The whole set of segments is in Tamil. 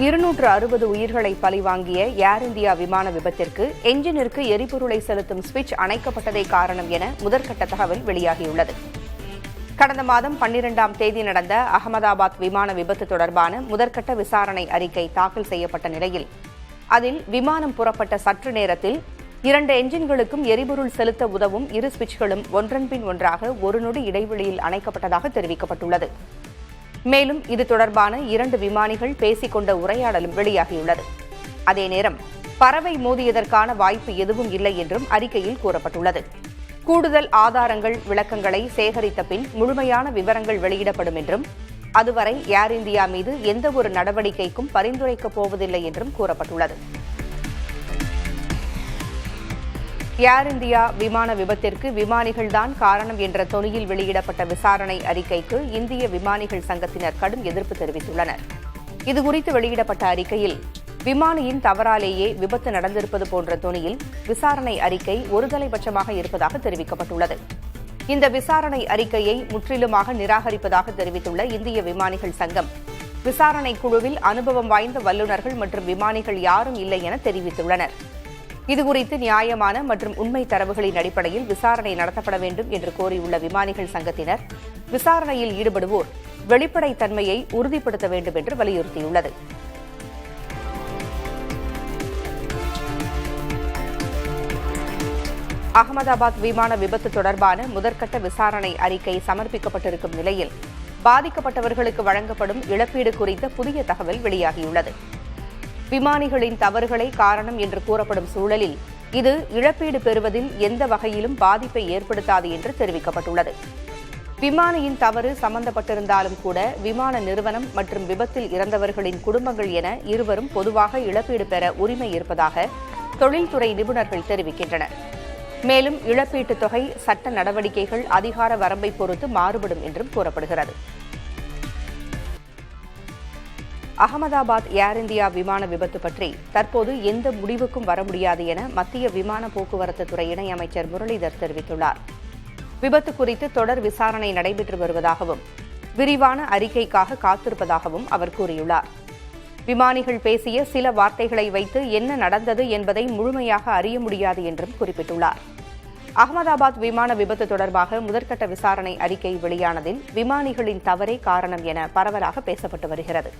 260 உயிர்களை பலிவாங்கிய ஏர் இந்தியா விமான விபத்திற்கு எஞ்சினிற்கு எரிபொருளை செலுத்தும் சுவிட்ச் அணைக்கப்பட்டதே காரணம் என முதற்கட்ட தகவல் வெளியாகியுள்ளது. கடந்த மாதம் 12ஆம் தேதி நடந்த அகமதாபாத் விமான விபத்து தொடர்பான முதற்கட்ட விசாரணை அறிக்கை தாக்கல் செய்யப்பட்ட நிலையில் அதில் விமானம் புறப்பட்ட சற்று நேரத்தில் 2 எஞ்சின்களுக்கும் எரிபொருள் செலுத்த உதவும் இரு சுவிட்ச்களும் ஒன்றன் பின் ஒன்றாக ஒரு நொடி இடைவெளியில் அணைக்கப்பட்டதாக தெரிவிக்கப்பட்டுள்ளது. மேலும் இது தொடர்பான 2 விமானிகள் பேசிக்கொண்ட உரையாடலும் வெளியாகியுள்ளது. அதே நேரம் பறவை மோதியதற்கான வாய்ப்பு எதுவும் இல்லை என்றும் அறிக்கையில் கூறப்பட்டுள்ளது. கூடுதல் ஆதாரங்கள் விளக்கங்களை சேகரித்த பின் முழுமையான விவரங்கள் வெளியிடப்படும் என்றும் அதுவரை ஏர் இந்தியா மீது எந்தவொரு நடவடிக்கைக்கும் பரிந்துரைக்கப் போவதில்லை என்றும் கூறப்பட்டுள்ளது. ஏர் இந்தியா விமான விபத்திற்கு விமானிகள்தான் காரணம் என்ற தொனியில் வெளியிடப்பட்ட விசாரணை அறிக்கைக்கு இந்திய விமானிகள் சங்கத்தினர் கடும் எதிர்ப்பு தெரிவித்துள்ளனர். இதுகுறித்து வெளியிடப்பட்ட அறிக்கையில் விமானியின் தவறாலேயே விபத்து நடந்திருப்பது போன்ற தொனியில் விசாரணை அறிக்கை ஒருதலைபட்சமாக இருப்பதாக தெரிவிக்கப்பட்டுள்ளது. இந்த விசாரணை அறிக்கையை முற்றிலுமாக நிராகரிப்பதாக தெரிவித்துள்ள இந்திய விமானிகள் சங்கம், விசாரணை குழுவில் அனுபவம் வாய்ந்த வல்லுநர்கள் மற்றும் விமானிகள் யாரும் இல்லை என தெரிவித்துள்ளனர். இதுகுறித்து நியாயமான மற்றும் உண்மை தரவுகளின் அடிப்படையில் விசாரணை நடத்தப்பட வேண்டும் என்று கோரியுள்ள விமானிகள் சங்கத்தினர், விசாரணையில் ஈடுபடுவோர் வெளிப்படைத்தன்மையை உறுதிப்படுத்த வேண்டும் என்று வலியுறுத்தியுள்ளது. அகமதாபாத் விமான விபத்து தொடர்பான முதற்கட்ட விசாரணை அறிக்கை சமர்ப்பிக்கப்பட்டிருக்கும் நிலையில் பாதிக்கப்பட்டவர்களுக்கு வழங்கப்படும் இழப்பீடு குறித்த புதிய தகவல் வெளியாகியுள்ளது. விமானிகளின் தவறுகளே காரணம் என்று கூறப்படும் சூழலில் இது இழப்பீடு பெறுவதில் எந்த வகையிலும் பாதிப்பை ஏற்படுத்தாது என்று தெரிவிக்கப்பட்டுள்ளது. விமானியின் தவறு சம்பந்தப்பட்டிருந்தாலும் கூட விமான நிறுவனம் மற்றும் விபத்தில் இறந்தவர்களின் குடும்பங்கள் என இருவரும் பொதுவாக இழப்பீடு பெற உரிமை இருப்பதாக தொழில்துறை நிபுணர்கள் தெரிவிக்கின்றனர். மேலும் இழப்பீட்டுத் தொகை சட்ட நடவடிக்கைகள் அதிகார வரம்பை பொறுத்து மாறுபடும் என்றும் கூறப்படுகிறது. அகமதாபாத் ஏர் இந்தியா விமான விபத்து பற்றி தற்போது எந்த முடிவுக்கும் வர முடியாது என மத்திய விமான போக்குவரத்து துறை இணையமைச்சர் முரளிதர் தெரிவித்துள்ளார். விபத்து குறித்து தொடர் விசாரணை நடைபெற்று வருவதாகவும் விரிவான அறிக்கைக்காக காத்திருப்பதாகவும் அவர் கூறியுள்ளார். விமானிகள் பேசிய சில வார்த்தைகளை வைத்து என்ன நடந்தது என்பதை முழுமையாக அறிய முடியாது என்றும் குறிப்பிட்டுள்ளார். அகமதாபாத் விமான விபத்து தொடர்பாக முதற்கட்ட விசாரணை அறிக்கை வெளியானதில் விமானிகளின் தவறே காரணம் என பரவலாக பேசப்பட்டு வருகிறது.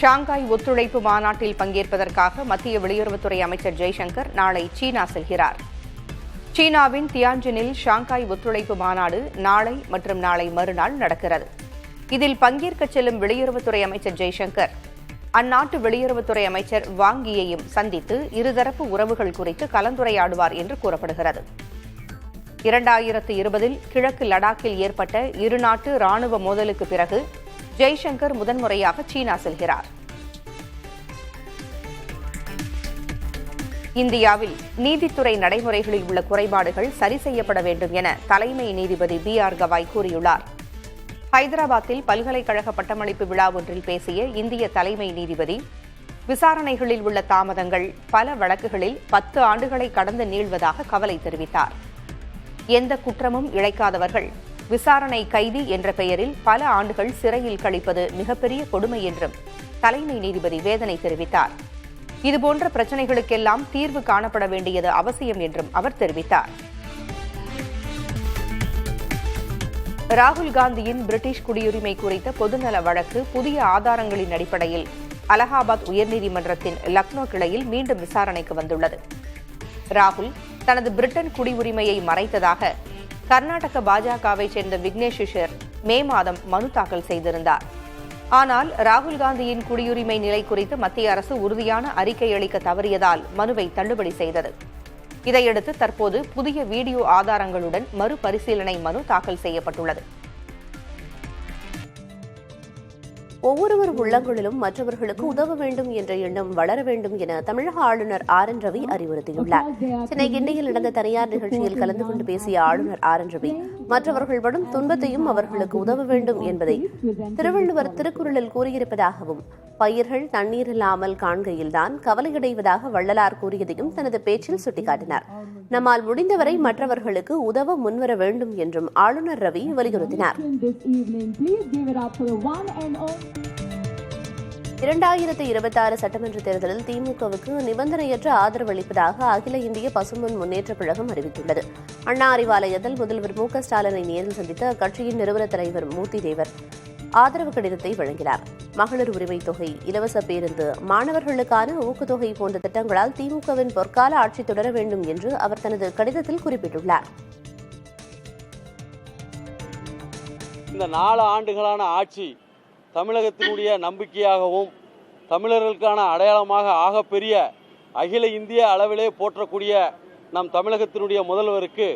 ஷாங்காய் ஒத்துழைப்பு மாநாட்டில் பங்கேற்பதற்காக மத்திய வெளியுறவுத்துறை அமைச்சர் ஜெய்சங்கர் நாளை சீனா செல்கிறார். சீனாவின் தியான்ஜினில் ஷாங்காய் ஒத்துழைப்பு மாநாடு நாளை மற்றும் நாளை மறுநாள் நடக்கிறது. இதில் பங்கேற்கச் செல்லும் வெளியுறவுத்துறை அமைச்சர் ஜெய்சங்கர் அந்நாட்டு வெளியுறவுத்துறை அமைச்சர் வாங் யீயையும் சந்தித்து இருதரப்பு உறவுகள் குறித்து கலந்துரையாடுவார் என்று கூறப்படுகிறது. 2020 கிழக்கு லடாக்கில் ஏற்பட்ட இருநாட்டு ராணுவ மோதலுக்கு பிறகு ஜெய்சங்கர் முதன்முறையாக சீனா செல்கிறார். இந்தியாவில் நீதித்துறை நடைமுறைகளில் உள்ள குறைபாடுகள் சரி செய்யப்பட வேண்டும் என தலைமை நீதிபதி BR கவாய் கூறியுள்ளார். ஹைதராபாத்தில் பல்கலைக்கழக பட்டமளிப்பு விழா ஒன்றில் பேசிய இந்திய தலைமை நீதிபதி, விசாரணைகளில் உள்ள தாமதங்கள் பல வழக்குகளில் 10 ஆண்டுகளை கடந்து நீள்வதாக கவலை தெரிவித்தார். எந்த குற்றமும் இழைக்காதவர்கள் விசாரணை கைதி என்ற பெயரில் பல ஆண்டுகள் சிறையில் கழிப்பது மிகப்பெரிய கொடுமை என்றும் தலைமை நீதிபதி வேதனை தெரிவித்தார். இதுபோன்ற பிரச்சினைகளுக்கெல்லாம் தீர்வு காணப்பட வேண்டியது அவசியம் என்றும் அவர் தெரிவித்தார். ராகுல் காந்தியின் பிரிட்டிஷ் குடியுரிமை குறித்த பொதுநல வழக்கு புதிய ஆதாரங்களின் அடிப்படையில் அலகாபாத் உயர்நீதிமன்றத்தின் லக்னோ கிளையில் மீண்டும் விசாரணைக்கு வந்துள்ளது. ராகுல் தனது பிரிட்டன் குடியுரிமையை மறைத்ததாக கர்நாடக பாஜகவைச் சேர்ந்த விக்னேஷ் சிஷர் மே மாதம் மனு தாக்கல் செய்திருந்தார். ஆனால் ராகுல் காந்தியின் குடியுரிமை நிலை குறித்து மத்திய அரசு உறுதியான அறிக்கை அளிக்க தவறியதால் மனுவை தள்ளுபடி செய்தது. இதையடுத்து தற்போது புதிய வீடியோ ஆதாரங்களுடன் மறுபரிசீலனை மனு தாக்கல் செய்யப்பட்டுள்ளது. ஒவ்வொருவர் உள்ளங்களிலும் மற்றவர்களுக்கு உதவ வேண்டும் என்ற எண்ணம் வளர வேண்டும் என தமிழக ஆளுநர் RN ரவி அறிவுறுத்தியுள்ளார். சென்னை கிண்டியில் நடந்த தனியார் நிகழ்ச்சியில் கலந்து கொண்டு பேசிய ஆளுநர் RN ரவி, மற்றவர்கள் படும் துன்பத்தையும் அவர்களுக்கு உதவ வேண்டும் என்பதை திருவள்ளுவர் திருக்குறளில் கூறியிருப்பதாகவும், பயிர்கள் தண்ணீர் இல்லாமல் காண்கையில்தான் கவலையடைவதாக வள்ளலார் கூறியதையும் தனது பேச்சில் சுட்டிக்காட்டினார். நம்மால் முடிந்தவரை மற்றவர்களுக்கு உதவ முன்வர வேண்டும் என்றும் ஆளுநர் ரவி வலியுறுத்தினார். 2026 சட்டமன்ற தேர்தலில் திமுகவுக்கு நிபந்தனையற்ற ஆதரவு அளிப்பதாக அகில இந்திய பசும்பொன் முன்னேற்றக் கழகம் அறிவித்துள்ளது. அண்ணா அறிவாலயத்தில் முதல்வர் மு.க.ஸ்டாலினை நேரில் சந்தித்த அக்கட்சியின் நிறுவன தலைவர் மூர்த்தி தேவர் ஆதரவு கடிதத்தை வழங்கினார். மகளிர் உரிமைத் தொகை, இலவச பேருந்து, மாணவர்களுக்கான ஊக்கத்தொகை போன்ற திட்டங்களால் திமுகவின் பொற்கால ஆட்சி தொடர வேண்டும் என்று அவர் தனது கடிதத்தில் குறிப்பிட்டுள்ளார். இந்த 4 ஆண்டுகளான ஆட்சி தமிழகத்தினுடைய நம்பிக்கையாகவும் தமிழர்களுக்கான அடையாளமாக ஆகப்பெரிய அகில இந்திய அளவிலே போற்றக்கூடிய நம் தமிழகத்தினுடைய முதல்வருக்கு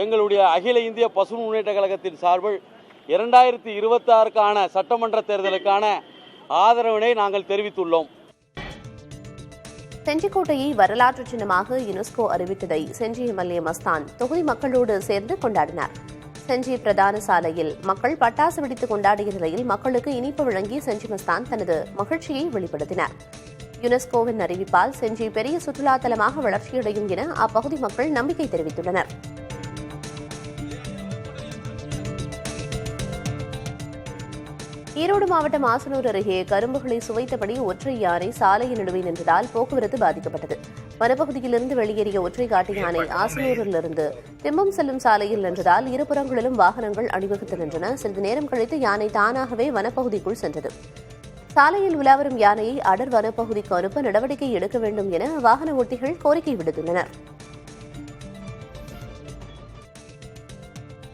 எங்களுடைய அகில இந்திய பசுமை முன்னேற்ற கழகத்தின் சார்பில் 2026க்கான சட்டமன்ற தேர்தலுக்கான ஆதரவினை நாங்கள் தெரிவித்துள்ளோம். செஞ்சிக்கோட்டையை வரலாற்று சின்னமாக யுனெஸ்கோ அறிவித்ததை செஞ்சி எம்எல்ஏ மஸ்தான் தொகுதி மக்களோடு சேர்ந்து கொண்டாடினார். செஞ்சி பிரதான சாலையில் மக்கள் பட்டாசு வெடித்து கொண்டாடிய நிலையில் மக்களுக்கு இனிப்பு வழங்கி செஞ்சி மஸ்தான் தனது மகிழ்ச்சியை வெளிப்படுத்தினார். யுனெஸ்கோவின் அறிவிப்பால் செஞ்சி பெரிய சுற்றுலா தலமாக வளர்ச்சியடையும் என அப்பகுதி மக்கள் நம்பிக்கை தெரிவித்துள்ளனர். ஈரோடு மாவட்டம் ஆசனூர் அருகே கரும்புகளை சுவைத்தபடி ஒற்றை யானை சாலையின் நடுவே நின்றதால் போக்குவரத்து பாதிக்கப்பட்டது. வனப்பகுதியிலிருந்து வெளியேறிய ஒற்றை காட்டு யானை ஆசனூரிலிருந்து திம்பம் செல்லும் சாலையில் நின்றதால் இருபுறங்களிலும் வாகனங்கள் அணிவகுத்து நின்றன. சிறிது நேரம் கழித்து யானை தானாகவே வனப்பகுதிக்குள் சென்றது. சாலையில் உலாவரும் யானையை அடர் வனப்பகுதிக்கு அனுப்ப நடவடிக்கை எடுக்க வேண்டும் என வாகன ஓட்டிகள் கோரிக்கை விடுத்துள்ளனர்.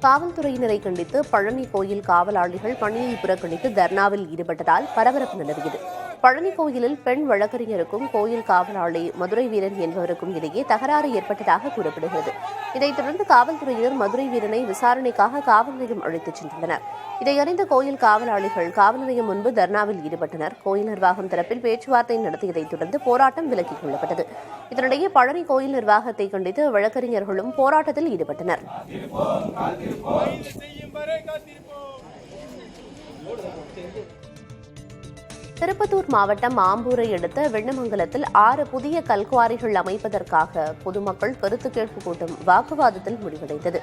காவல்துறையினரை கண்டித்து பழனி கோயில் காவலாளிகள் பணியை புறக்கணித்து தர்ணாவில் ஈடுபட்டதால் பரபரப்பு நிலவியது. பழனி கோயிலில் பெண் வழக்கறிஞருக்கும் கோயில் காவலாளி மதுரை வீரன் என்பவருக்கும் இடையே தகராறு ஏற்பட்டதாக கூறப்படுகிறது. இதைத் தொடர்ந்து காவல்துறையினர் மதுரை வீரனை விசாரணைக்காக காவல் நிலையம் அழைத்துச் சென்றுள்ளனர். இதை அறிந்த கோயில் காவலாளிகள் காவல் நிலையம் முன்பு தர்ணாவில் ஈடுபட்டனர். கோயில் நிர்வாகம் தரப்பில் பேச்சுவார்த்தை நடத்தியதைத் தொடர்ந்து போராட்டம் விலக்கிக் கொள்ளப்பட்டது. இதனிடையே பழனி கோயில் நிர்வாகத்தை கண்டித்து வழக்கறிஞர்களும் போராட்டத்தில் ஈடுபட்டனர். திருப்பத்தூர் மாவட்டம் ஆம்பூரை அடுத்த வெண்ணமங்கலத்தில் 6 புதிய கல்குவாரிகள் அமைப்பதற்காக பொதுமக்கள் கருத்து கேட்பு கூட்டம் வாக்குவாதத்தில் முடிவடைந்தது.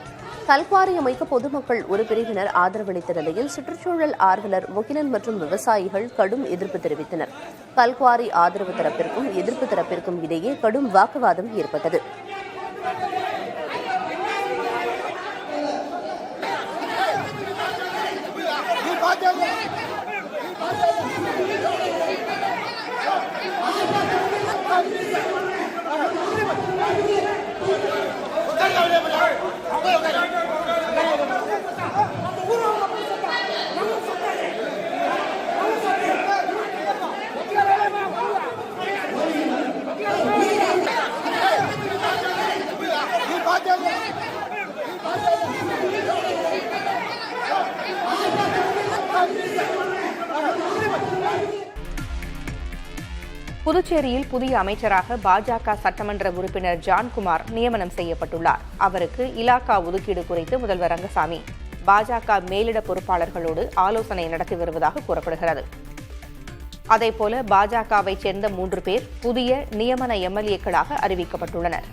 கல்குவாரி அமைக்க பொதுமக்கள் ஒரு பிரிவினர் ஆதரவளித்த நிலையில் சுற்றுச்சூழல் ஆர்வலர் முகிலன் மற்றும் விவசாயிகள் கடும் எதிர்ப்பு தெரிவித்தனர். கல்குவாரி ஆதரவு தரப்பிற்கும் எதிர்ப்பு தரப்பிற்கும் இடையே கடும் வாக்குவாதம் ஏற்பட்டது. புதுச்சேரியில் புதிய அமைச்சராக பாஜக சட்டமன்ற உறுப்பினர் ஜான்குமார் நியமனம் செய்யப்பட்டுள்ளார். அவருக்கு இலாக்கா ஒதுக்கீடு குறித்து முதல்வர் ரங்கசாமி பாஜக மேலிட பொறுப்பாளர்களோடு ஆலோசனை நடத்தி வருவதாக கூறப்படுகிறது. அதேபோல பாஜகவைச் சேர்ந்த 3 பேர் புதிய நியமன எம்எல்ஏக்களாக அறிவிக்கப்பட்டுள்ளனர்.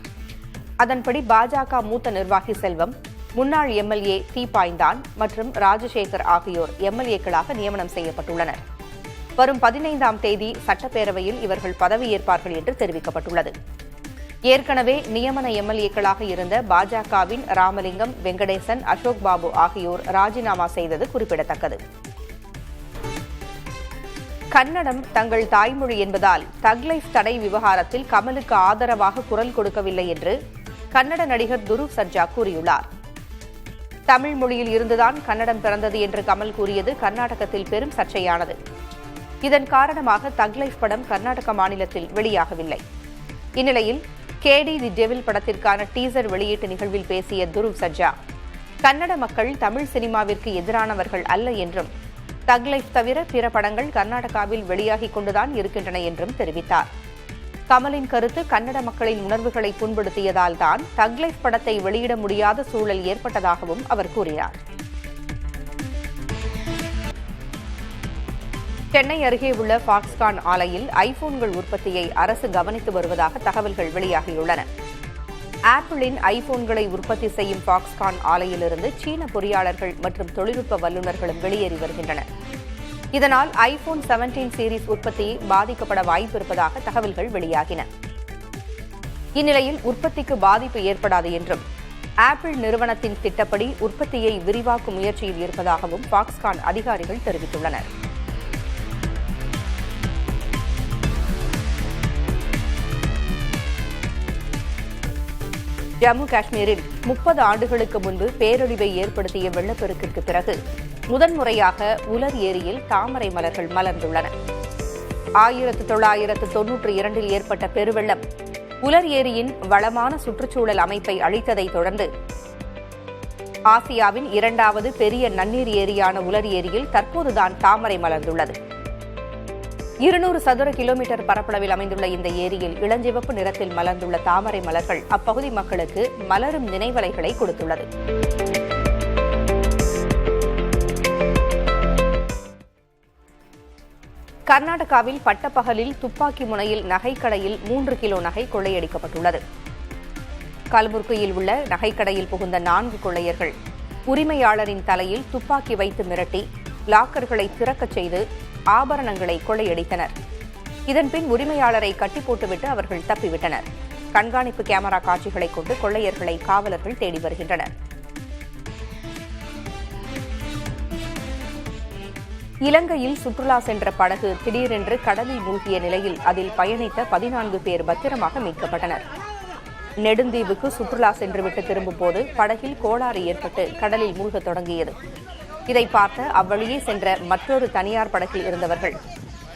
அதன்படி பாஜக மூத்த நிர்வாகி செல்வம், முன்னாள் எம்எல்ஏ தீபாய்ந்தான் மற்றும் ராஜசேகர் ஆகியோர் எம்எல்ஏக்களாக நியமனம் செய்யப்பட்டுள்ளனர். வரும் 15ஆம் தேதி சட்டப்பேரவையில் இவர்கள் பதவியேற்பார்கள் என்று தெரிவிக்கப்பட்டுள்ளது. ஏற்கனவே நியமன எம்எல்ஏக்களாக இருந்த பாஜகவின் ராமலிங்கம், வெங்கடேசன், அசோக் பாபு ஆகியோர் ராஜினாமா செய்தது குறிப்பிடத்தக்கது. கன்னடம் தங்கள் தாய்மொழி என்பதால் தக்லைஃப் தடை விவகாரத்தில் கமலுக்கு ஆதரவாக குரல் கொடுக்கவில்லை என்று கன்னட நடிகர் துருவ் சர்ஜா கூறியுள்ளார். தமிழ் மொழியில் இருந்துதான் கன்னடம் பிறந்தது என்று கமல் கூறியது கர்நாடகத்தில் பெரும் சர்ச்சையானது. இதன் காரணமாக தக்லைஃப் படம் கர்நாடக மாநிலத்தில் வெளியாகவில்லை. இந்நிலையில் கேடி தி டெவில் படத்திற்கான டீசர் வெளியீட்டு நிகழ்வில் பேசிய துருவ் சர்ஜா, கன்னட மக்கள் தமிழ் சினிமாவிற்கு எதிரானவர்கள் அல்ல என்றும், தக்லைஃப் தவிர பிற படங்கள் கர்நாடகாவில் வெளியாகிக் கொண்டுதான் இருக்கின்றன என்றும் தெரிவித்தார். கமலின் கருத்து கன்னட மக்களின் உணர்வுகளை புண்படுத்தியதால் தான் தக் லைஃப் படத்தை வெளியிட முடியாத சூழல் ஏற்பட்டதாகவும் அவர் கூறினார். சென்னை அருகே உள்ள ஃபாக்ஸ்கான் ஆலையில் ஐபோன்கள் உற்பத்தியை அரசு கவனித்து வருவதாக தகவல்கள் வெளியாகியுள்ளன. ஆப்பிளின் ஐபோன்களை உற்பத்தி செய்யும் ஃபாக்ஸ்கான் ஆலையிலிருந்து சீன பொறியாளர்கள் மற்றும் தொழில்நுட்ப வல்லுநர்களும் வெளியேறி வருகின்றனர். இதனால் ஐபோன் 17 சீரிஸ் உற்பத்தி பாதிக்கப்பட வாய்ப்பிருப்பதாக தகவல்கள் வெளியாகின. இந்நிலையில் உற்பத்திக்கு பாதிப்பு ஏற்படாது என்றும் ஆப்பிள் நிறுவனத்தின் திட்டப்படி உற்பத்தியை விரிவாக்கும் முயற்சியில் இருப்பதாகவும் ஃபாக்ஸ்கான் அதிகாரிகள் தெரிவித்துள்ளனர். ஜம்மு காஷ்மீரில் 30 ஆண்டுகளுக்கு முன்பு பேரழிவை ஏற்படுத்திய வெள்ளப்பெருக்கிற்கு பிறகு முதன்முறையாக உலர் ஏரியில் தாமரை மலர்கள் மலர்ந்துள்ளன. 1992 ஏற்பட்ட பெருவெள்ளம் உலர் ஏரியின் வளமான சுற்றுச்சூழல் அமைப்பை அழித்ததைத் தொடர்ந்து ஆசியாவின் 2வது பெரிய நன்னீர் ஏரியான உலர் ஏரியில் தற்போதுதான் தாமரை மலர்ந்துள்ளது. 200 சதுர கிலோமீட்டர் பரப்பளவில் அமைந்துள்ள இந்த ஏரியில் இளஞ்சிவப்பு நிறத்தில் மலர்ந்துள்ள தாமரை மலர்கள் அப்பகுதி மக்களுக்கு மலரும் நினைவலைகளை கொடுத்துள்ளது. கர்நாடகாவில் பட்டப்பகலில் துப்பாக்கி முனையில் நகைக்கடையில் 3 கிலோ நகை கொள்ளையடிக்கப்பட்டுள்ளது. கல்புர்கியில் உள்ள நகைக்கடையில் புகுந்த 4 கொள்ளையர்கள் உரிமையாளரின் தலையில் துப்பாக்கி வைத்து மிரட்டி லாக்கர்களை திறக்கச் செய்து ஆபரணங்களை கொள்ளையடித்தனர். இதன்பின் உரிமையாளரை கட்டி போட்டுவிட்டு அவர்கள் தப்பிவிட்டனர். கண்காணிப்பு கேமரா காட்சிகளை கொண்டு கொள்ளையர்களை காவலர்கள் தேடி வருகின்றனர். இலங்கையில் சுற்றுலா சென்ற படகு திடீரென்று கடலில் மூழ்கிய நிலையில் அதில் பயணித்த 14 பேர் பத்திரமாக மீட்கப்பட்டனர். நெடுந்தீவுக்கு சுற்றுலா சென்றுவிட்டு திரும்பும்போது படகில் கோளாறு ஏற்பட்டு கடலில் மூழ்கத் தொடங்கியது. இதை பார்த்த அவ்வழியே சென்ற மற்றொரு தனியார் படகில் இருந்தவர்கள்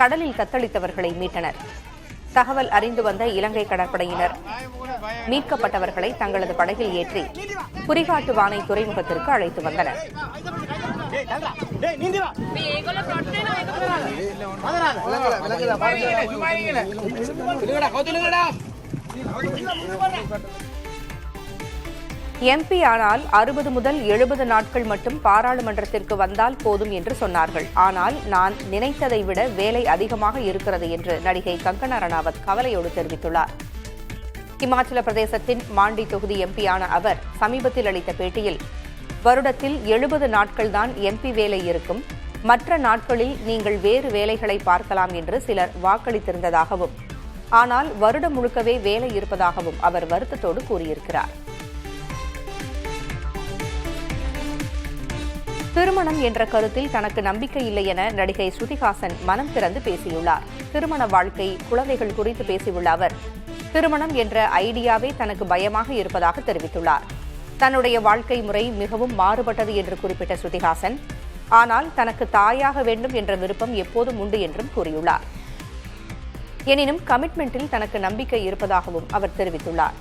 கடலில் தத்தளித்தவர்களை மீட்டனர். தகவல் அறிந்து வந்த இலங்கை கடற்படையினர் மீட்கப்பட்டவர்களை தங்களது படகில் ஏற்றி குறிகாட்டுவானை துறைமுகத்திற்கு அழைத்து வந்தனர். எம்பி ஆனால் 60 முதல் 70 நாட்கள் மட்டும் பாராளுமன்றத்திற்கு வந்தால் போதும் என்று சொன்னார்கள். ஆனால் நான் நினைத்ததை விட வேலை அதிகமாக இருக்கிறது என்று நடிகை கங்கனா ரணாவத் கவலையோடு தெரிவித்துள்ளார். இமாச்சல பிரதேசத்தின் மாண்டி தொகுதி எம்பியான அவர் சமீபத்தில் அளித்த பேட்டியில், வருடத்தில் 70 நாட்கள்தான் எம்பி வேலை இருக்கும், மற்ற நாட்களில் நீங்கள் வேறு வேலைகளை பார்க்கலாம் என்று சிலர் வாக்களித்திருந்ததாகவும், ஆனால் வருடம் முழுக்கவே வேலை இருப்பதாகவும் அவர் வருத்தத்தோடு கூறியிருக்கிறார். திருமணம் என்ற கருத்தில் தனக்கு நம்பிக்கை இல்லை என நடிகை ஸ்ருதிஹாசன் மனம் திறந்து பேசியுள்ளார். திருமண வாழ்க்கை, குழந்தைகள் குறித்து பேசியுள்ள அவர், திருமணம் என்ற ஐடியாவே தனக்கு பயமாக இருப்பதாக தெரிவித்துள்ளார். தன்னுடைய வாழ்க்கை முறை மிகவும் மாறுபட்டது என்று குறிப்பிட்ட ஸ்ருதிஹாசன், ஆனால் தனக்கு தாயாக வேண்டும் என்ற விருப்பம் எப்போதும் உண்டு என்றும் கூறியுள்ளார். எனினும் கமிட்மெண்டில் தனக்கு நம்பிக்கை இருப்பதாகவும் அவர் தெரிவித்துள்ளார்.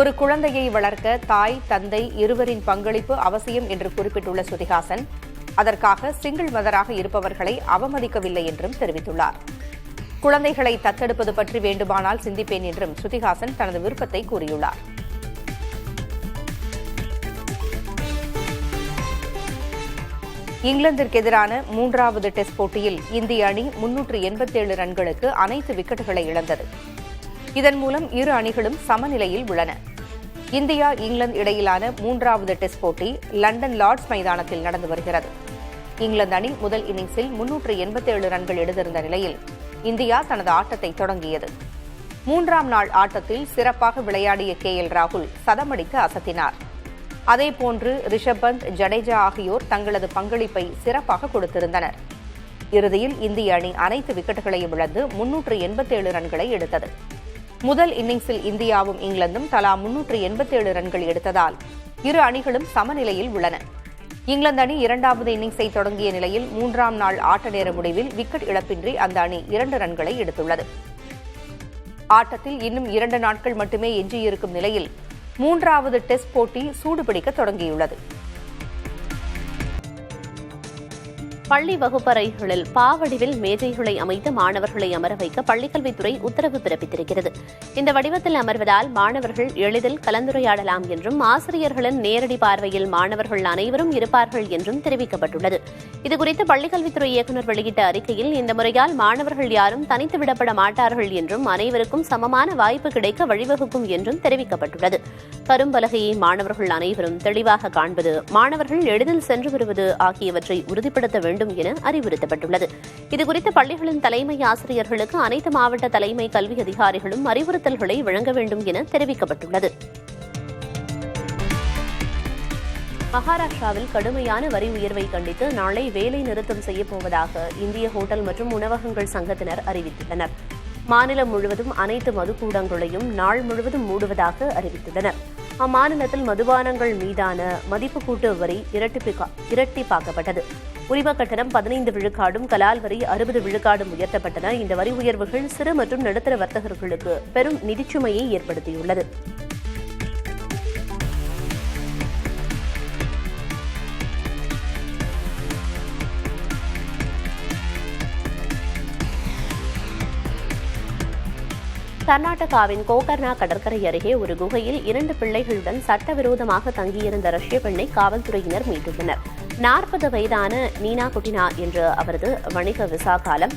ஒரு குழந்தையை வளர்க்க தாய், தந்தை இருவரின் பங்களிப்பு அவசியம் என்று குறிப்பிட்டுள்ள ஸ்ருதிஹாசன், அதற்காக சிங்கிள் மதராக இருப்பவர்களை அவமதிக்கவில்லை என்றும் தெரிவித்துள்ளார். குழந்தைகளை தத்தெடுப்பது பற்றி வேண்டுமானால் சிந்திப்பேன் என்றும் ஸ்ருதிஹாசன் தனது விருப்பத்தை கூறியுள்ளார். இங்கிலாந்திற்கு எதிரான 3வது டெஸ்ட் போட்டியில் இந்திய அணி 387 ரன்களுக்கு அனைத்து விக்கெட்டுகளை இழந்தது. இதன் மூலம் இரு அணிகளும் சமநிலையில் உள்ளன. இந்தியா இங்கிலாந்து இடையிலான 3வது டெஸ்ட் போட்டி லண்டன் லார்ட்ஸ் மைதானத்தில் நடந்து வருகிறது. இங்கிலாந்து அணி முதல் இன்னிங்ஸில் 387 ரன்கள் எடுத்திருந்த நிலையில் இந்தியா தனது ஆட்டத்தை தொடங்கியது. 3ஆம் நாள் ஆட்டத்தில் சிறப்பாக விளையாடிய KL ராகுல் சதமடித்து அசத்தினார். அதேபோன்று ரிஷப் பந்த், ஜடேஜா ஆகியோர் தங்களது பங்களிப்பை சிறப்பாக கொடுத்திருந்தனர். இறுதியில் இந்திய அணி அனைத்து விக்கெட்டுகளையும் இழந்து 387 ரன்களை எடுத்தது. முதல் இன்னிங்ஸில் இந்தியாவும் இங்கிலாந்தும் தலா 387 ரன்கள் எடுத்ததால் இரு அணிகளும் சமநிலையில் உள்ளன. இங்கிலாந்து அணி 2வது இன்னிங்ஸை தொடங்கிய நிலையில் 3ஆம் நாள் ஆட்ட நேர முடிவில் விக்கெட் இழப்பின்றி அந்த அணி 2 ரன்களை எடுத்துள்ளது. ஆட்டத்தில் இன்னும் 2 நாட்கள் மட்டுமே எஞ்சியிருக்கும் நிலையில் 3வது டெஸ்ட் போட்டி சூடுபிடிக்க தொடங்கியுள்ளது. பள்ளி வகுப்பறைகளில் பாவடிவில் மேஜைகளை அமைத்து மாணவர்களை அமர வைக்க பள்ளிக்கல்வித்துறை உத்தரவு பிறப்பித்திருக்கிறது. இந்த வடிவத்தில் அமர்வதால் மாணவர்கள் எளிதில் கலந்துரையாடலாம் என்றும் ஆசிரியர்களின் நேரடி பார்வையில் மாணவர்கள் அனைவரும் இருப்பார்கள் என்றும் தெரிவிக்கப்பட்டுள்ளது. இதுகுறித்து பள்ளிக்கல்வித்துறை இயக்குநர் வெளியிட்ட அறிக்கையில் இந்த முறையால் மாணவர்கள் யாரும் தனித்து விடப்பட மாட்டார்கள் என்றும் அனைவருக்கும் சமமான வாய்ப்பு கிடைக்க வழிவகுக்கும் என்றும் தெரிவிக்கப்பட்டுள்ளது. கரும்பலகையை மாணவர்கள் அனைவரும் தெளிவாக காண்பது, மாணவர்கள் எளிதில் சென்று வருவது ஆகியவற்றை உறுதிப்படுத்த வேண்டும் என அறிவுறுத்தப்பட்டுள்ளது. இதுகுறித்து பள்ளிகளின் தலைமை ஆசிரியர்களுக்கு அனைத்து மாவட்ட தலைமை கல்வி அதிகாரிகளும் அறிவுறுத்தல்களை வழங்க வேண்டும் என தெரிவிக்கப்பட்டுள்ளது. மகாராஷ்டிராவில் கடுமையான வரி உயர்வை கண்டித்து நாளை வேலை நிறுத்தம் செய்யப்போவதாக இந்திய ஹோட்டல் மற்றும் உணவகங்கள் சங்கத்தினர் அறிவித்துள்ளனர். மாநிலம் முழுவதும் அனைத்து மதுக்கூடங்களையும் நாள் முழுவதும் மூடுவதாக அறிவித்துள்ளனர். அம்மாநிலத்தில் மதுபானங்கள் மீதான மதிப்பு கூட்டு வரி இரட்டிப்பாக்கப்பட்டது. உரிம கட்டணம் 15 விழுக்காடும் கலால் வரி 60 விழுக்காடும் உயர்த்தப்பட்டன. இந்த வரி உயர்வுகள் சிறு மற்றும் நடுத்தர வர்த்தகர்களுக்கு பெரும் நிதிச்சுமையை ஏற்படுத்தியுள்ளது. கர்நாடகாவின் கோகர்னா கடற்கரை அருகே ஒரு குகையில் 2 பிள்ளைகளுடன் சட்டவிரோதமாக தங்கியிருந்த ரஷ்ய பெண்ணை காவல்துறையினர் மீட்டுள்ளனர். 40 வயதான நீனா குட்டினா என்ற அவரது வணிக விசா காலம்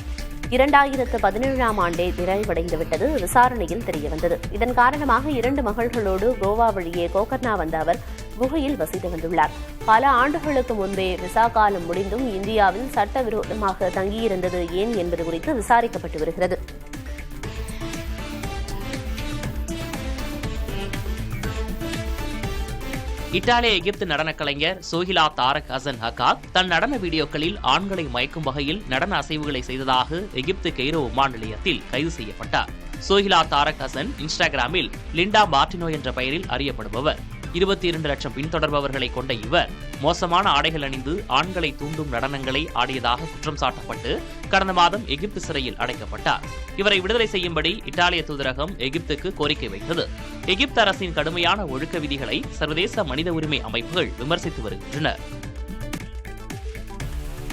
2017ஆம் ஆண்டே நிறைவடைந்துவிட்டது விசாரணையில் தெரியவந்தது. இதன் காரணமாக 2 மகள்களோடு கோவா வழியே கோகர்னா வந்த அவர் குகையில் வசித்து வந்துள்ளார். பல ஆண்டுகளுக்கு முன்பே விசா காலம் முடிந்தும் இந்தியாவில் சட்டவிரோதமாக தங்கியிருந்தது ஏன் என்பது குறித்து விசாரிக்கப்பட்டு வருகிறது. இத்தாலிய எகிப்து நடனக் கலைஞர் சோஹிலா தாரக் ஹசன் ஹக்காக் தன் நடன வீடியோக்களில் ஆண்களை மயக்கும் வகையில் நடன அசைவுகளை செய்ததாக எகிப்து கெய்ரோ விமான நிலையத்தில் கைது செய்யப்பட்டார். சோஹிலா தாரக் ஹசன் இன்ஸ்டாகிராமில் லிண்டா மார்டினோ என்ற பெயரில் அறியப்படுபவர். 22 லட்சம் பின்தொடர்பவர்களை கொண்ட இவர் மோசமான ஆடைகள் அணிந்து ஆண்களை தூண்டும் நடனங்களை ஆடியதாக குற்றம் சாட்டப்பட்டு கடந்த மாதம் எகிப்து சிறையில் அடைக்கப்பட்டார். இவரை விடுதலை செய்யும்படி இத்தாலிய தூதரகம் எகிப்துக்கு கோரிக்கை வைத்தது. எகிப்து அரசின் கடுமையான ஒழுக்க விதிகளை சர்வதேச மனித உரிமை அமைப்புகள் விமர்சித்து வருகின்றன.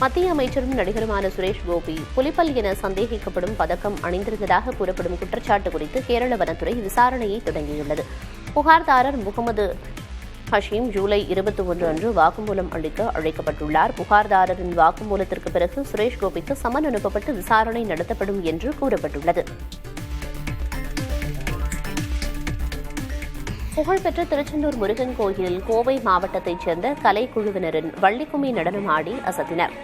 மத்திய அமைச்சரும் நடிகருமான சுரேஷ் கோபி புலிப்பல் என சந்தேகிக்கப்படும் பதக்கம் அணிந்திருந்ததாக கூறப்படும் குற்றச்சாட்டு குறித்து கேரள வனத்துறை விசாரணையை தொடங்கியுள்ளது. புகார்தாரர் முகமது ஹஷீம் ஜூலை 21 அன்று வாக்குமூலம் அளிக்க அழைக்கப்பட்டுள்ளார். புகார்தாரரின் வாக்குமூலத்திற்கு பிறகு சுரேஷ் கோபிக்கு சமன் அனுப்பப்பட்டு விசாரணை நடத்தப்படும் என்று கூறப்பட்டுள்ளது. புகழ்பெற்ற திருச்செந்தூர் முருகன் கோயிலில் கோவை மாவட்டத்தைச் சேர்ந்த கலைக்குழுவினரின் வள்ளிக்கும்மி நடனம் ஆடி அசத்தினர்.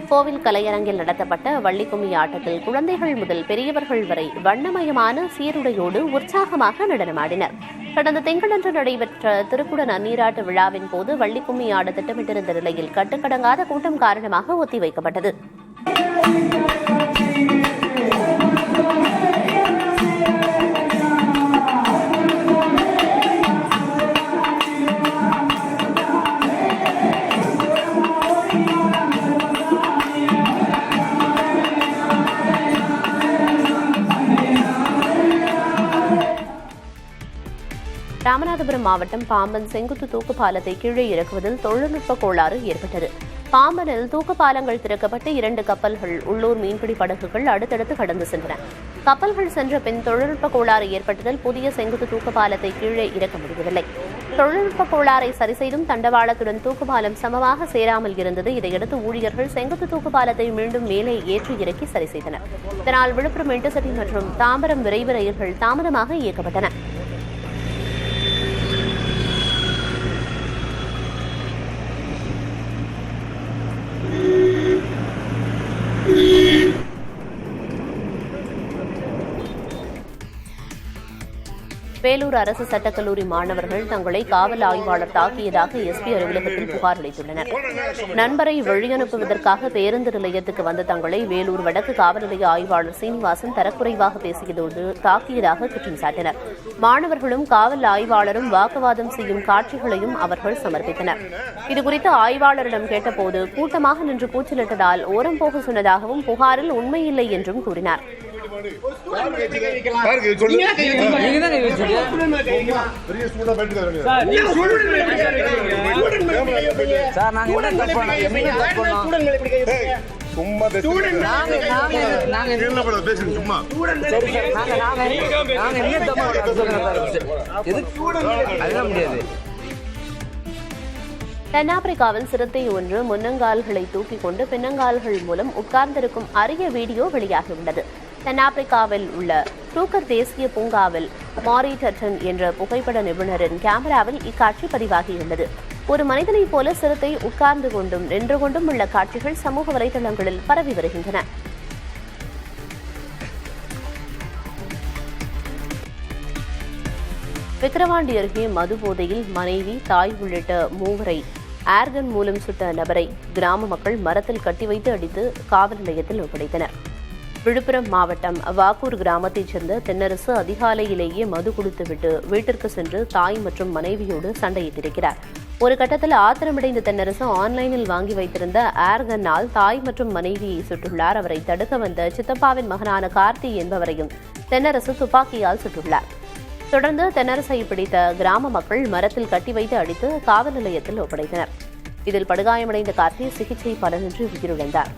கோவில் கலையரங்கில் நடத்தப்பட்ட வள்ளிக்கும்மி ஆட்டத்தில் குழந்தைகள் முதல் பெரியவர்கள் வரை வண்ணமயமான சீருடையோடு உற்சாகமாக நடனமாடினர். கடந்த திங்களன்று நடைபெற்ற திருக்குட நன்னீராட்டு விழாவின் போது வள்ளிக்கும்மி ஆட திட்டமிட்டிருந்த நிலையில் கட்டுக்கடங்காத கூட்டம் காரணமாக ஒத்திவைக்கப்பட்டது. ராமநாதபுரம் மாவட்டம் பாம்பன் செங்குத்து தூக்கு பாலத்தை கீழே இறக்குவதில் தொழில்நுட்ப கோளாறு ஏற்பட்டது. பாம்பனில் தூக்கு பாலங்கள் திறக்கப்பட்டு 2 கப்பல்கள் உள்ளூர் மீன்பிடி படகுகள் அடுத்தடுத்து கடந்து சென்றன. கப்பல்கள் சென்ற பின் தொழில்நுட்ப கோளாறு ஏற்பட்டதில் புதிய செங்குத்து தூக்கு பாலத்தை கீழே இறக்க முடியவில்லை. தொழில்நுட்ப கோளாறை சரிசெய்தும் தண்டவாளத்துடன் தூக்கு பாலம் சமமாக சேராமல் இருந்தது. இதையடுத்து ஊழியர்கள் செங்குத்து தூக்கு பாலத்தை மீண்டும் மேலே ஏற்றி இறக்கி சரி செய்தனர். இதனால் விழுப்புரம் இன்டர்சிட்டி மற்றும் தாம்பரம் விரைவு ரயில்கள் தாமதமாக இயக்கப்பட்டன. வேலூர் அரசு சட்டக்கல்லூரி மாணவர்கள் தங்களை காவல் ஆய்வாளர் தாக்கியதாக எஸ்பி அலுவலகத்தில் புகார் அளித்துள்ளனர். நண்பரை வழியனுப்புவதற்காக பேருந்து நிலையத்துக்கு வந்த தங்களை வேலூர் வடக்கு காவல் நிலைய ஆய்வாளர் சீனிவாசன் தரக்குறைவாக பேசியதோடு தாக்கியதாக குற்றம் சாட்டினர். மாணவர்களும் காவல் ஆய்வாளரும் வாக்குவாதம் செய்யும் காட்சிகளையும் அவர்கள் சமர்ப்பித்தனர். இதுகுறித்து ஆய்வாளரிடம் கேட்டபோது கூட்டமாக நின்று கூச்சலிட்டதால் ஓரம் போக சொன்னதாகவும் புகாரில் உண்மையில்லை என்றும் கூறினார். தென்னாப்பிரிக்காவில் சிறுத்தை ஒன்று முன்னங்கால்களை தூக்கிக் கொண்டு பின்னங்கால்கள் மூலம் உட்கார்ந்திருக்கும் அரிய வீடியோ வெளியாகியுள்ளது. தென்னாப்பிரிக்காவில் உள்ள க்ரூகர் தேசிய பூங்காவில் மாரி டட்டன் என்ற புகைப்பட நிபுணரின் கேமராவில் இக்காட்சி பதிவாகியுள்ளது. ஒரு மனிதனைப் போல சிறுத்தை உட்கார்ந்து கொண்டும் நின்று கொண்டும் உள்ள காட்சிகள் சமூக வலைதளங்களில் பரவி வருகின்றன. விக்கிரவாண்டி அருகே மது போதையில் மனைவி, தாய் உள்ளிட்ட 3 ஏர்கன் மூலம் சுட்ட நபரை கிராம மக்கள் மரத்தில் கட்டி வைத்து அடித்து காவல் நிலையத்தில் ஒப்படைத்தனர். விழுப்புரம் மாவட்டம் வாக்கூர் கிராமத்தைச் சேர்ந்த தென்னரசு அதிகாலையிலேயே மது குடித்துவிட்டு வீட்டிற்கு சென்று தாய் மற்றும் மனைவியோடு சண்டையிட்டிருக்கிறார். ஒரு கட்டத்தில் ஆத்திரமடைந்த தென்னரசு ஆன்லைனில் வாங்கி வைத்திருந்த ஏர்கன்னால் தாய் மற்றும் மனைவியை சுட்டுள்ளார். அவரை தடுக்க வந்த சித்தப்பாவின் மகனான கார்த்தி என்பவரையும் தென்னரசு துப்பாக்கியால் சுட்டுள்ளார். தொடர்ந்து தென்னரசை பிடித்த கிராம மக்கள் மரத்தில் கட்டி வைத்து அடித்து காவல் நிலையத்தில் ஒப்படைத்தனர். இதில் படுகாயமடைந்த கார்த்தி சிகிச்சை பலனின்றி உயிரிழந்தார்.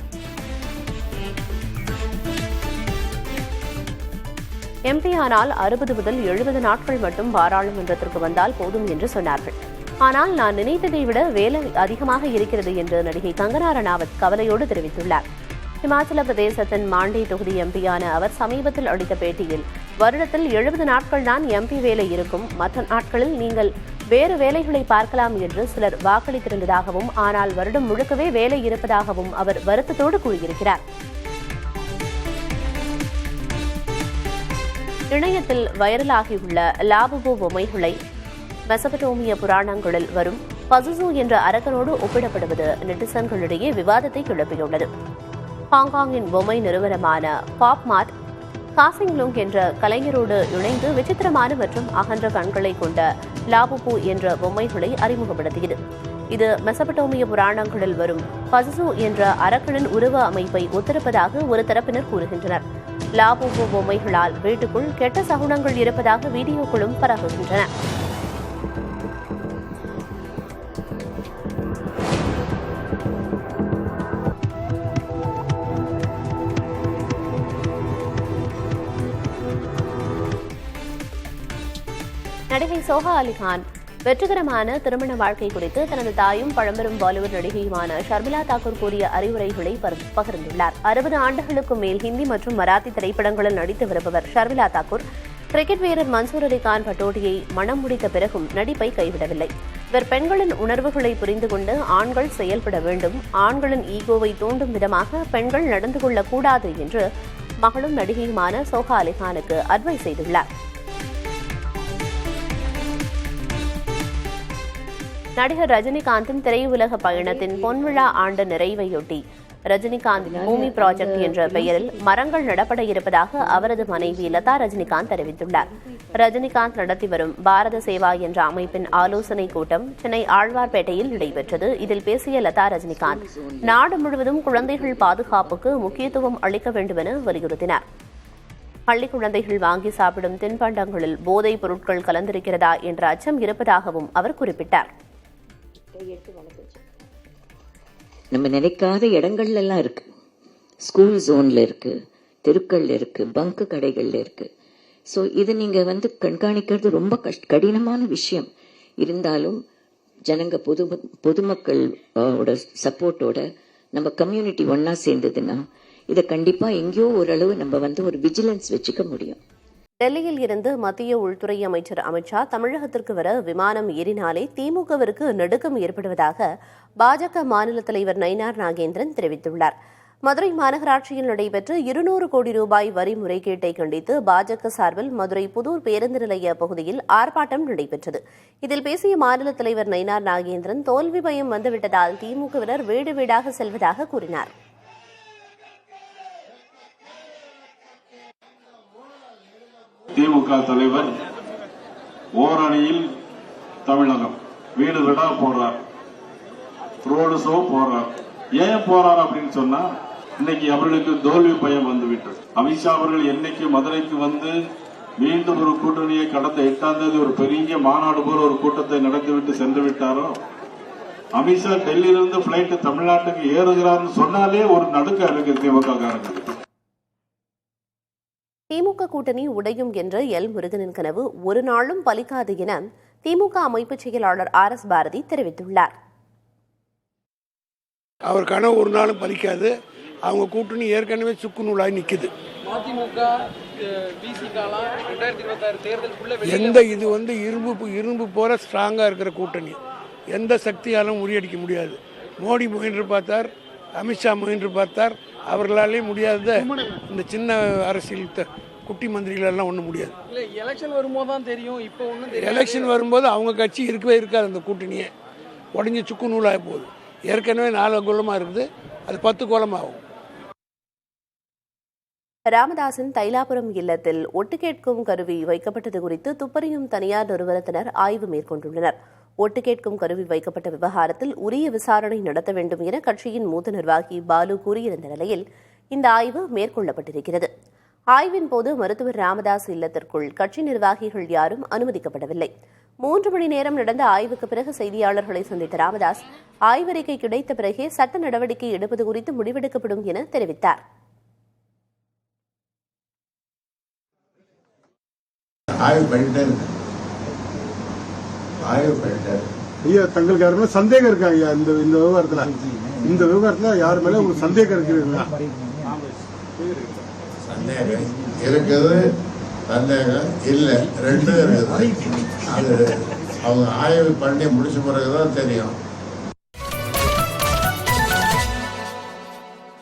எம்பி ஆனால் 60 முதல் 70 நாட்கள் மட்டும் பாராளுமன்றத்திற்கு வந்தால் போதும் என்று சொன்னார்கள். ஆனால் நான் நினைத்ததை விட வேலை அதிகமாக இருக்கிறது என்று நடிகை கங்கனா ரணாவத் கவலையோடு தெரிவித்துள்ளார். இமாச்சல பிரதேசத்தின் மாண்டே தொகுதி எம்பியான அவர் சமீபத்தில் அளித்த பேட்டியில், வருடத்தில் 70 நாட்கள் தான் எம்பி வேலை இருக்கும், மற்ற நாட்களில் நீங்கள் வேறு வேலைகளை பார்க்கலாம் என்று சிலர் வாக்களித்திருந்ததாகவும், ஆனால் வருடம் முழுக்கவே வேலை இருப்பதாகவும் அவர் வருத்தத்தோடு கூறியிருக்கிறார். இணையத்தில் வைரலாகியுள்ள லாபுபு பொம்மைகளை மெசபடோமிய புராணங்களில் வரும் பசுசு என்ற அரக்கனோடு ஒப்பிடப்படுவது நெட்டிசன்களிடையே விவாதத்தை கிளப்பியுள்ளது. ஹாங்காங்கின் பொம்மை நிறுவனமான பாப்மார்ட் காசிங்லுங் என்ற கலைஞரோடு இணைந்து விசித்திரமான மற்றும் அகன்ற கண்களை கொண்ட லாபுபு என்ற பொம்மைகளை அறிமுகப்படுத்தியது. இது மெசபடோமிய புராணங்களில் வரும் பசுசு என்ற அரக்கனின் உருவ அமைப்பை ஒத்திருப்பதாக ஒரு தரப்பினர் கூறுகின்றனர். லாபுபு பொம்மைகளால் வீட்டுக்குள் கெட்ட சகுனங்கள் இருப்பதாக வீடியோக்களும் பரவுகின்றன. நடிகை சோஹா அலிகான் வெற்றிகரமான திருமண வாழ்க்கை குறித்து தனது தாயும் பழம்பெரும் பாலிவுட் நடிகையுமான ஷர்மிளா தாக்கூர் கூறிய அறிவுரைகளை பகிர்ந்துள்ளார். 60 ஆண்டுகளுக்கும் மேல் ஹிந்தி மற்றும் மராத்தி திரைப்படங்களில் நடித்து வருபவர் ஷர்மிளா தாக்கூர் கிரிக்கெட் வீரர் மன்சூர் அலிகான் பட்டோடியை மனம் முடித்த பிறகும் நடிப்பை கைவிடவில்லை. இவர் பெண்களின் உணர்வுகளை புரிந்து கொண்டு ஆண்கள் செயல்பட வேண்டும், ஆண்களின் ஈகோவை தூண்டும் விதமாக பெண்கள் நடந்து கொள்ளக்கூடாது என்று மகளும் நடிகையுமான சோஹா அலிகானுக்கு அட்வைஸ் செய்துள்ளார். நடிகர் ரஜினிகாந்தின் திரையுலக பயணத்தின் பொன்விழா ஆண்டு நிறைவையொட்டி ரஜினிகாந்த் பூமி ப்ராஜெக்ட் என்ற பெயரில் மரங்கள் நடப்பட இருப்பதாக அவரது மனைவி லதா ரஜினிகாந்த் தெரிவித்துள்ளார். ரஜினிகாந்த் நடத்தி வரும் பாரத சேவா என்ற அமைப்பின் ஆலோசனைக் கூட்டம் சென்னை ஆழ்வார்பேட்டையில் நடைபெற்றது. இதில் பேசிய லதா ரஜினிகாந்த் நாடு முழுவதும் குழந்தைகள் பாதுகாப்புக்கு முக்கியத்துவம் அளிக்க வேண்டும் என வலியுறுத்தினார். பள்ளி குழந்தைகள் வாங்கி சாப்பிடும் தின்பண்டங்களில் போதைப் பொருட்கள் கலந்திருக்கிறதா என்ற அச்சம் இருப்பதாகவும் அவர் குறிப்பிட்டார். நம்ம நினைக்காத இடங்கள்ல எல்லாம் இருக்கு. ஸ்கூல் ஜோன்ல இருக்கு, தெருக்கள்ல இருக்கு, பங்கு கடைகள்ல இருக்கு. ஸோ இது நீங்க கண்காணிக்கிறது ரொம்ப கடினமான விஷயம். இருந்தாலும் ஜனங்க பொதுமக்களோட சப்போர்ட்டோட நம்ம கம்யூனிட்டி ஒன்னா சேர்ந்ததுன்னா இதை கண்டிப்பா எங்கேயோ ஓரளவு நம்ம ஒரு விஜிலன்ஸ் வச்சுக்க முடியும். டெல்லியில் இருந்து மத்திய உள்துறை அமைச்சர் அமித்ஷா தமிழகத்திற்கு வர விமானம் ஏறினாலே திமுகவிற்கு நடுக்கம் ஏற்படுவதாக பாஜக மாநில தலைவர் நயினார் நாகேந்திரன் தெரிவித்துள்ளார். மதுரை மாநகராட்சியில் நடைபெற்ற 200 கோடி ரூபாய் வரி முறைகேட்டை கண்டித்து பாஜக சார்பில் மதுரை புதூர் பேருந்து நிலைய பகுதியில் ஆர்ப்பாட்டம் நடைபெற்றது. இதில் பேசிய மாநில தலைவர் நயினார் நாகேந்திரன் தோல்வி பயம் வந்துவிட்டதால் திமுகவினர் வீடு வீடாக செல்வதாக கூறினார். திமுக தலைவர் ஓரணியில் தமிழகம் வீடு வீடா போறார், ரோடு ஷோ போறார். ஏன் போறார் அப்படின்னு சொன்னா இன்னைக்கு அவர்களுக்கு தோல்வி பயம் வந்துவிட்டது. அமித்ஷா அவர்கள் என்னைக்கு மதுரைக்கு வந்து மீண்டும் ஒரு கூட்டணியை கடந்த 8ஆம் தேதி ஒரு பெரிய மாநாடு போல ஒரு கூட்டத்தை நடத்திவிட்டு சென்று விட்டாரோ, அமித்ஷா டெல்லியிலிருந்து பிளைட் தமிழ்நாட்டுக்கு ஏறுகிறார்னு சொன்னாலே ஒரு நடுக்க இருக்கு திமுக காரங்களுக்கு. திமுக கூட்டணி உடையும் என்ற எல் முருகனின் கனவு ஒரு நாளும் பலிக்காது என திமுக அமைப்பு செயலாளர் RS பாரதி தெரிவித்துள்ளார். அவர் கனவு ஒரு நாளும் பலிக்காது. அவங்க கூட்டணி ஏற்கனவே சுக்கு நூலாய் நிக்குது. எந்த இது வந்து இரும்பு போல ஸ்ட்ராங்கா இருக்கிற கூட்டணி எந்த சக்தியாலும் முறியடிக்க முடியாது. மோடி முயன்று பார்த்தார், அமித்ஷா முயன்று பார்த்தார், அவர்களாலே முடியாத இந்த சின்ன அரசியல் குட்டி மந்திரிகள் எல்லாம் ஒன்றும் முடியாது. எலெக்ஷன் வரும்போது தான் தெரியும். இப்போ ஒன்றும் எலெக்ஷன் வரும்போது அவங்க கட்சி இருக்கவே இருக்காது. அந்த கூட்டணியே உடஞ்சி சுக்கு நூலாக போகுது. ஏற்கனவே 4 கோலமாக இருக்குது, அது 10 கோலமாகும். ராமதாசின் தைலாபுரம் இல்லத்தில் ஒட்டு கேட்கும் கருவி வைக்கப்பட்டது குறித்து துப்பறியும் தனியார் நிறுவனத்தினர் ஆய்வு மேற்கொண்டுள்ளனர். ஒட்டு கேட்கும் கருவி வைக்கப்பட்ட விவகாரத்தில் உரிய விசாரணை நடத்த வேண்டும் என கட்சியின் மூத்த நிர்வாகி பாலு கூறியிருந்த நிலையில் இந்த ஆய்வு மேற்கொள்ளப்பட்டிருக்கிறது. ஆய்வின் போது மருத்துவர் ராமதாஸ் இல்லத்திற்குள் கட்சி நிர்வாகிகள் யாரும் அனுமதிக்கப்படவில்லை. 3 மணி நேரம் நடந்த ஆய்வுக்கு பிறகு செய்தியாளர்களை சந்தித்த ராமதாஸ், ஆய்வறிக்கை கிடைத்த பிறகே சட்ட நடவடிக்கை எடுப்பது குறித்து முடிவெடுக்கப்படும் என தெரிவித்தார். ஐயா, தங்களுக்கு யாருமே சந்தேகம் இருக்காங்க இந்த விவகாரத்துல யாரு மேல உங்களுக்கு சந்தேகம் இருக்கிறீங்களா? சந்தேகம் இருக்குது, சந்தேகம் இல்லை, ரெண்டும் இருக்குது. அது அவங்க ஆய்வு பண்ணி முடிச்ச பிறகுதான் தெரியும்.